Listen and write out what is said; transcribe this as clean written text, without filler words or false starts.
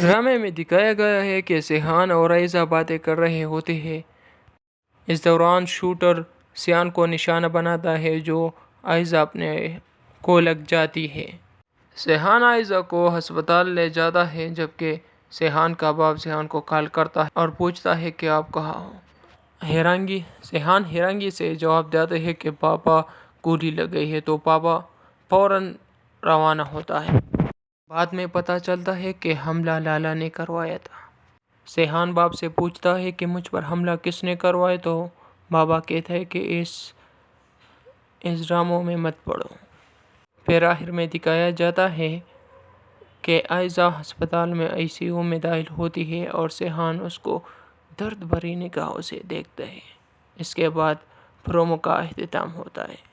ڈرامے میں دکھایا گیا ہے کہ سیحان اور آئزہ باتیں کر رہے ہوتے ہیں۔ اس دوران شوٹر سیحان کو نشانہ بناتا ہے جو آئزہ اپنے کو لگ جاتی ہے۔ سیحان آئزہ کو ہسپتال لے جاتا ہے جبکہ سیحان کا باپ سیحان کو کال کرتا ہے اور پوچھتا ہے کہ آپ کہاں ہو۔ سیحان حیرانگی سے جواب دیتا ہے کہ پاپا گولی لگ گئی ہے تو پاپا فوراً روانہ ہوتا ہے۔ بعد میں پتہ چلتا ہے کہ حملہ لالا نے کروایا تھا۔ سیحان باپ سے پوچھتا ہے کہ مجھ پر حملہ کس نے کروایا تو بابا کہتا ہے کہ اس ڈراموں میں مت پڑو۔ پھر آخر میں دکھایا جاتا ہے کہ آئزہ ہسپتال میں ICU میں داخل ہوتی ہے اور سیحان اس کو درد بھری نگاہوں سے دیکھتا ہے۔ اس کے بعد پرومو کا اختتام ہوتا ہے۔